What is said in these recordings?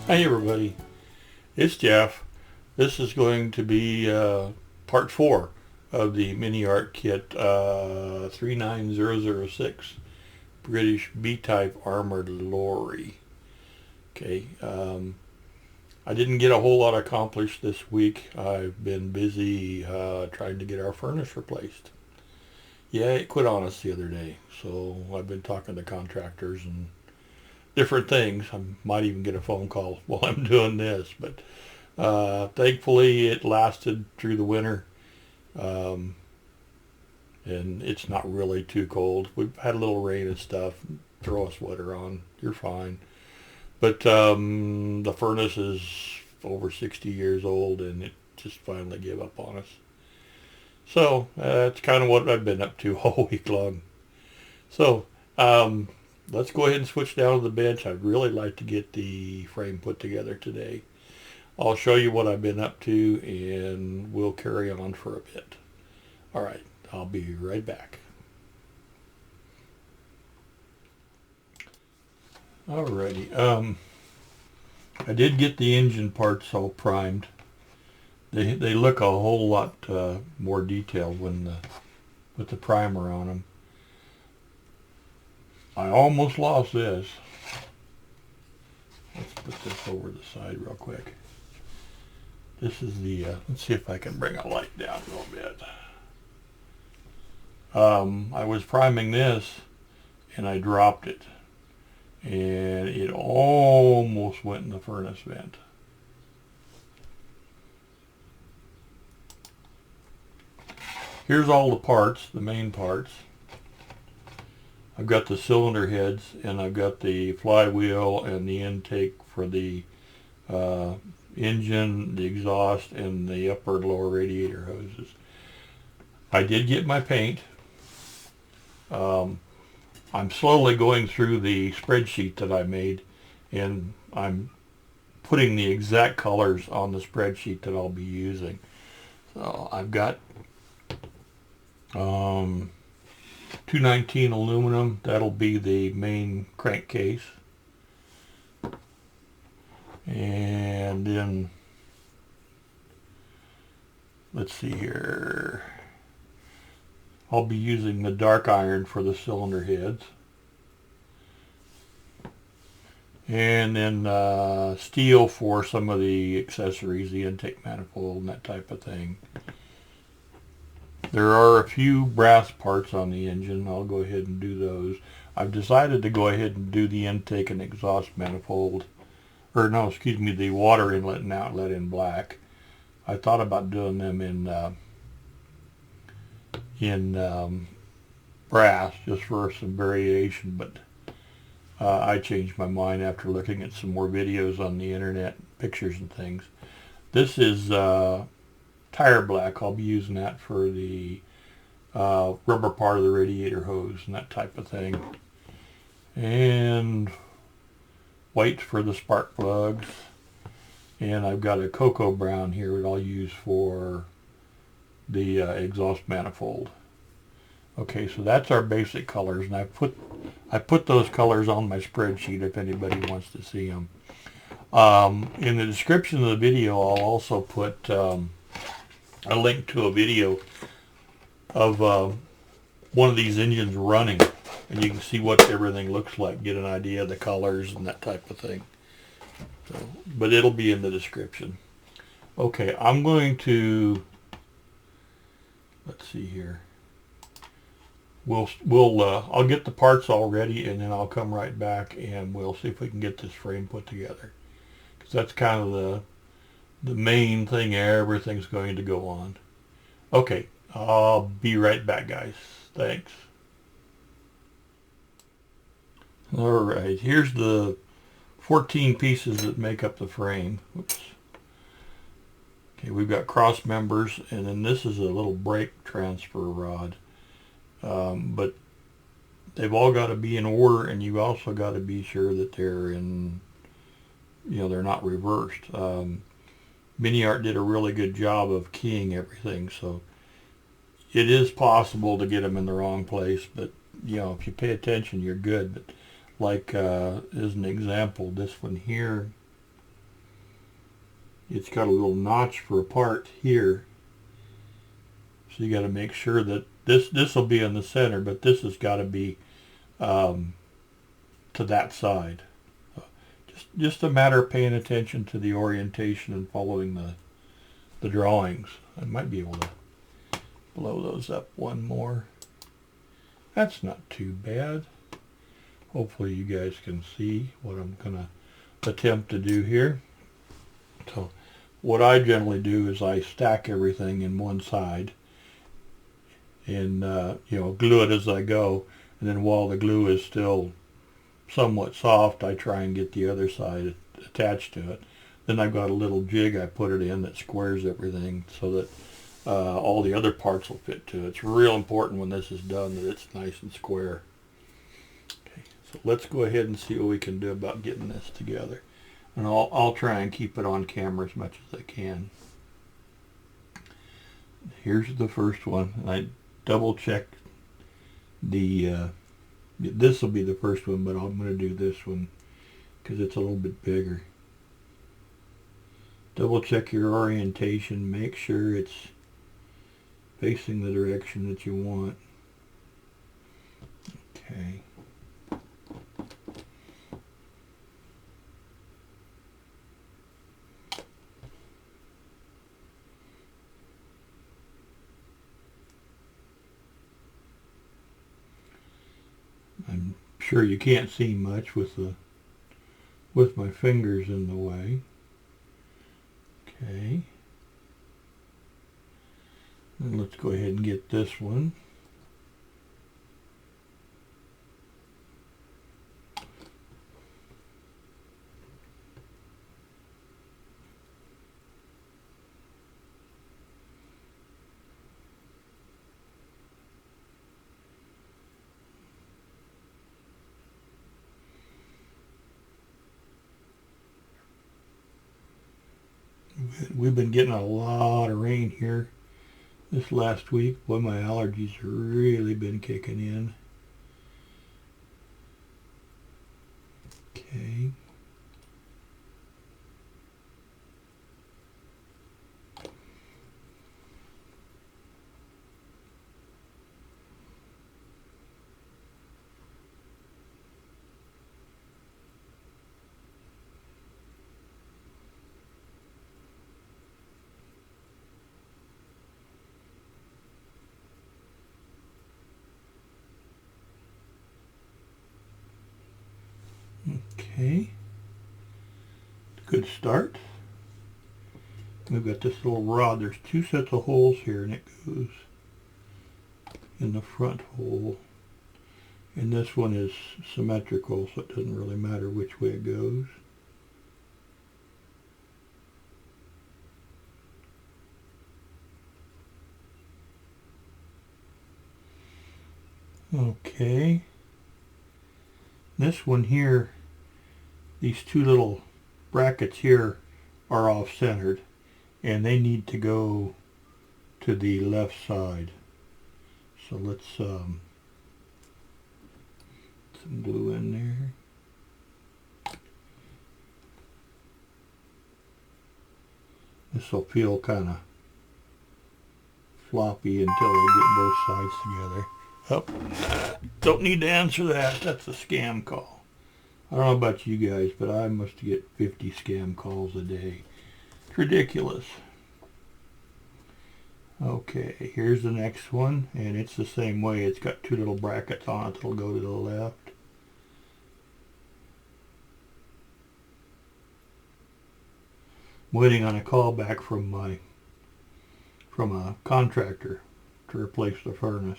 Hey everybody, it's Jeff. This is going to be part 4 of the MiniArt Kit 39006 British B-type armored lorry. Okay, I didn't get a whole lot accomplished this week. I've been busy trying to get our furnace replaced. Yeah, it quit on us the other day, so I've been talking to contractors and different things. I might even get a phone call while I'm doing this, but thankfully it lasted through the winter, um, and it's not really too cold. We've had a little rain and stuff. Throw a sweater on, you're fine. But the furnace is over 60 years old, and it just finally gave up on us. So that's kind of what I've been up to all week long. So let's go ahead and switch down to the bench. I'd really like to get the frame put together today. I'll show you what I've been up to and we'll carry on for a bit. Alright, I'll be right back. Alrighty, I did get the engine parts all primed. They look a whole lot more detailed when with the primer on them. I almost lost this. Let's put this over the side real quick. This is the, let's see if I can bring a light down a little bit. I was priming this and I dropped it. And it almost went in the furnace vent. Here's all the parts, the main parts. I've got the cylinder heads, and I've got the flywheel and the intake for the engine, the exhaust, and the upper and lower radiator hoses. I did get my paint. I'm slowly going through the spreadsheet that I made, and I'm putting the exact colors on the spreadsheet that I'll be using. So I've got 219 aluminum. That'll be the main crankcase. And then, let's see here. I'll be using the dark iron for the cylinder heads. And then steel for some of the accessories, the intake manifold and that type of thing. There are a few brass parts on the engine. I'll go ahead and do those. I've decided to go ahead and do the intake and exhaust manifold. Or no, excuse me, the water inlet and outlet in black. I thought about doing them in brass just for some variation, but I changed my mind after looking at some more videos on the internet, pictures and things. This is tire black. I'll be using that for the rubber part of the radiator hose and that type of thing. And white for the spark plugs. And I've got a cocoa brown here that I'll use for the exhaust manifold. Okay, so that's our basic colors, and I put those colors on my spreadsheet if anybody wants to see them. In the description of the video, I'll also put a link to a video of one of these engines running, and you can see what everything looks like, get an idea of the colors and that type of thing. So, but it'll be in the description. Okay, I'm going to, let's see here. I'll get the parts all ready, and then I'll come right back and we'll see if we can get this frame put together. Because that's kind of the main thing everything's going to go on. Okay, I'll be right back, guys. Thanks. Alright, here's the 14 pieces that make up the frame. Oops. Okay, we've got cross members, and then this is a little brake transfer rod. But they've all got to be in order, and you also got to be sure that they're in, they're not reversed. MiniArt did a really good job of keying everything, so it is possible to get them in the wrong place, but if you pay attention, you're good. But like as an example, this one here, it's got a little notch for a part here. So you got to make sure that this will be in the center, but this has got to be to that side. Just a matter of paying attention to the orientation and following the drawings. I might be able to blow those up one more. That's not too bad. Hopefully you guys can see what I'm going to attempt to do here. So what I generally do is I stack everything in one side and glue it as I go, and then while the glue is still somewhat soft, I try and get the other side attached to it. Then I've got a little jig I put it in that squares everything so that all the other parts will fit to it. It's real important when this is done that it's nice and square. Okay, so let's go ahead and see what we can do about getting this together. And I'll try and keep it on camera as much as I can. Here's the first one. I double check the this will be the first one, but I'm going to do this one because it's a little bit bigger. Double check your orientation, make sure it's facing the direction that you want. Okay. I'm sure you can't see much with my fingers in the way. Okay. And let's go ahead and get this one. We've been getting a lot of rain here this last week. Boy, my allergies have really been kicking in. Okay. Okay, good start. We've got this little rod. There's two sets of holes here, and it goes in the front hole. And this one is symmetrical, so it doesn't really matter which way it goes. Okay. This one here, these two little brackets here are off-centered, and they need to go to the left side. So let's some glue in there. This will feel kind of floppy until I get both sides together. Oh, don't need to answer that. That's a scam call. I don't know about you guys, but I must get 50 scam calls a day. It's ridiculous. Okay, here's the next one, and it's the same way. It's got two little brackets on it that'll go to the left. I'm waiting on a call back from a contractor to replace the furnace.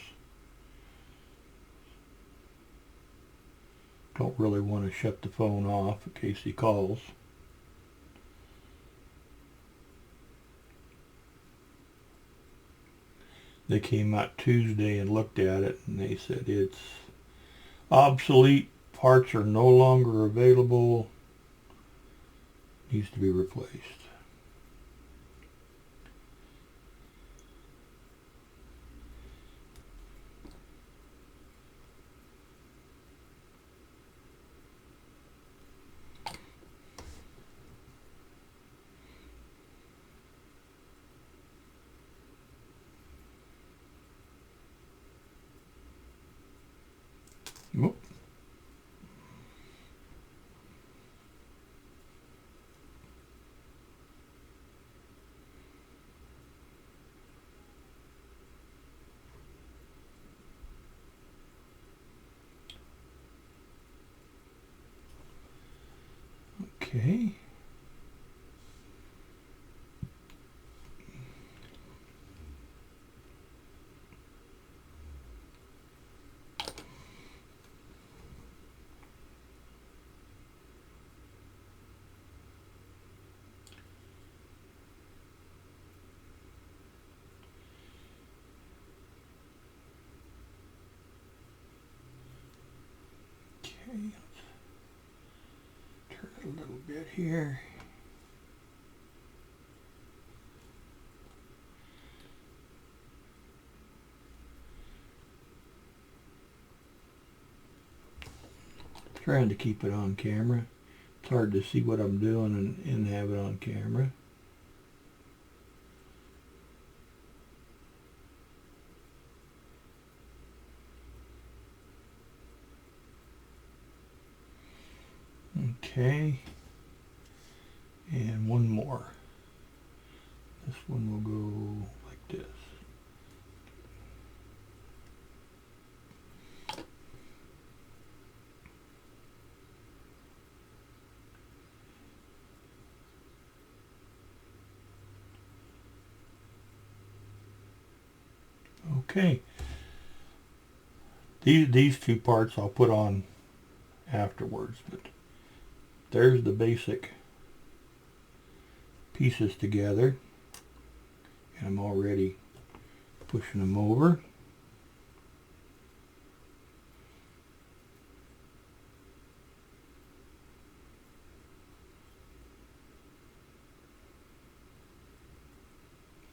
Don't really want to shut the phone off in case he calls. They came out Tuesday and looked at it, and they said it's obsolete, parts are no longer available, needs to be replaced. Okay. Okay, turn it a little bit here. Trying to keep it on camera. It's hard to see what I'm doing and have it on camera. Okay, and one more. This one will go like this. Okay, these two parts I'll put on afterwards, but there's the basic pieces together, and I'm already pushing them over.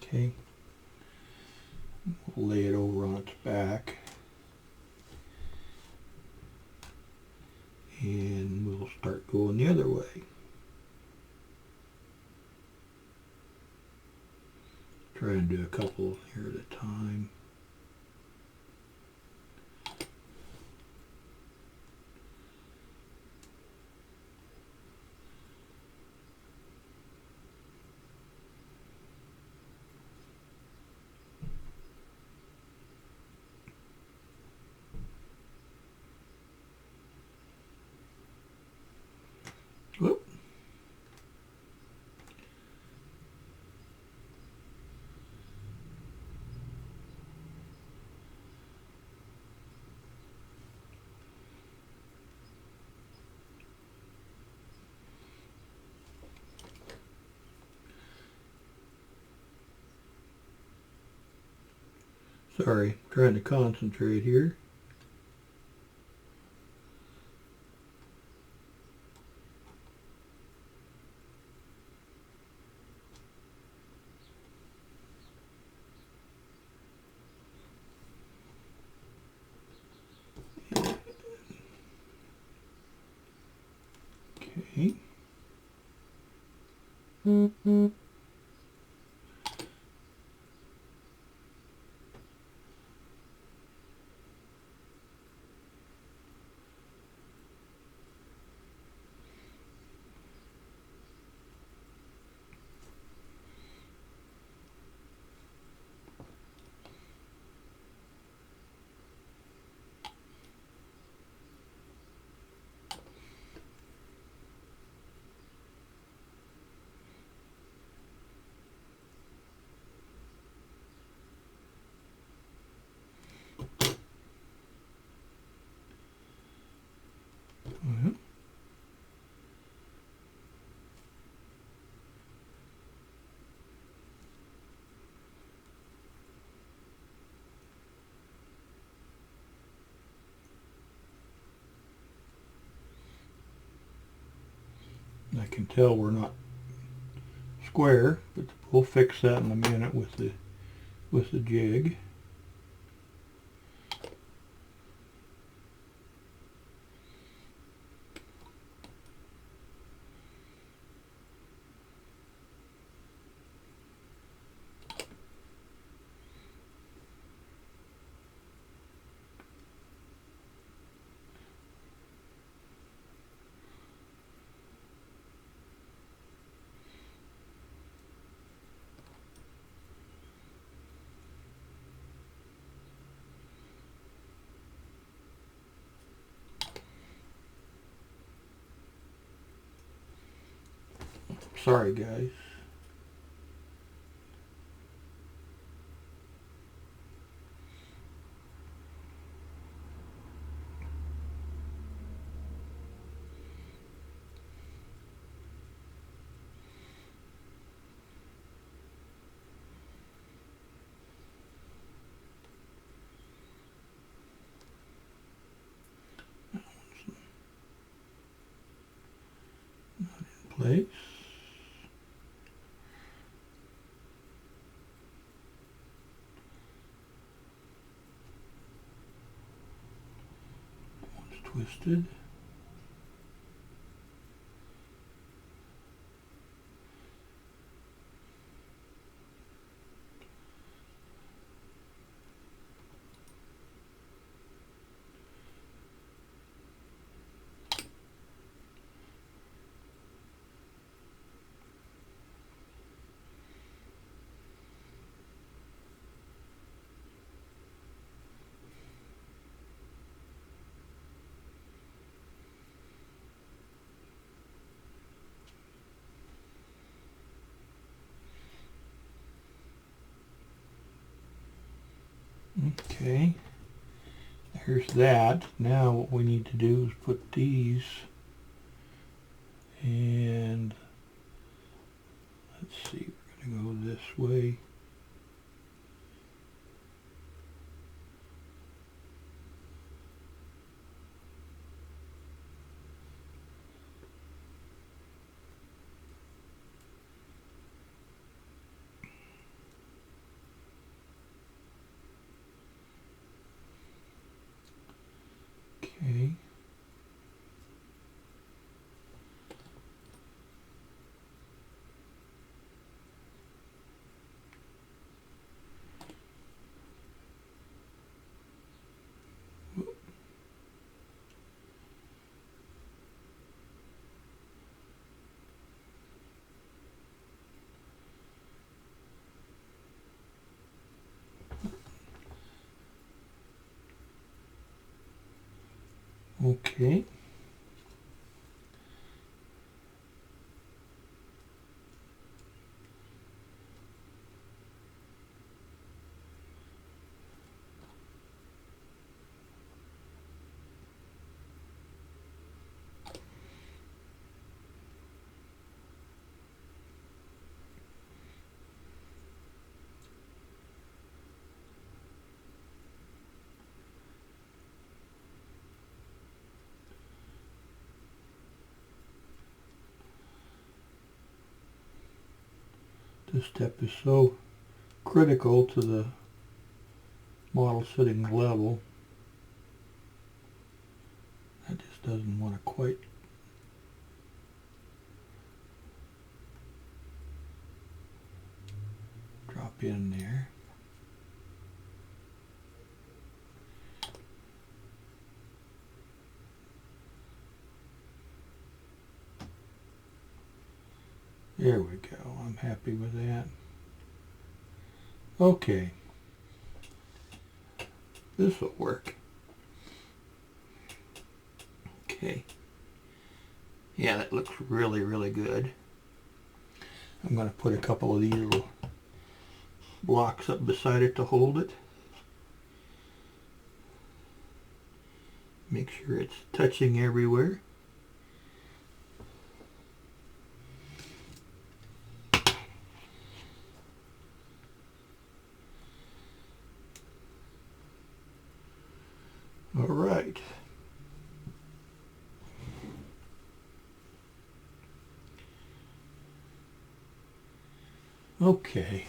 Okay, we'll lay it over on its back, and we'll start going the other way. Try and do a couple here at a time. Whoop. Sorry, trying to concentrate here. Okay. I can tell we're not square, but we'll fix that in a minute with the jig. Sorry guys. Place. One's twisted. Okay, there's that. Now what we need to do is put these, and let's see, we're going to go this way. Okay. Okay. This step is so critical to the model sitting level. That just doesn't want to quite drop in there. There we go. I'm happy with that. Okay. This will work. Okay. Yeah, that looks really, really good. I'm going to put a couple of these little blocks up beside it to hold it. Make sure it's touching everywhere. All right. Okay.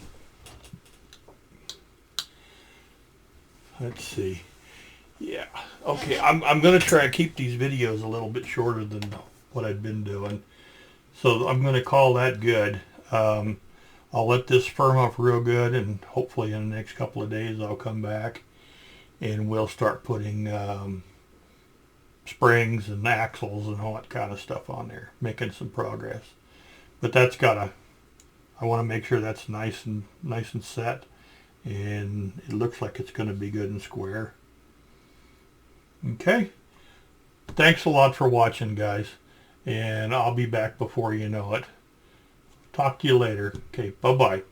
Let's see. Yeah. Okay. I'm going to try and keep these videos a little bit shorter than what I've been doing. So I'm going to call that good. I'll let this firm up real good, and hopefully in the next couple of days I'll come back and we'll start putting springs and axles and all that kind of stuff on there, making some progress. But that's I want to make sure that's nice and set, and it looks like it's going to be good and square. Okay. Thanks a lot for watching, guys, and I'll be back before you know it. talk to you later. Okay, bye-bye.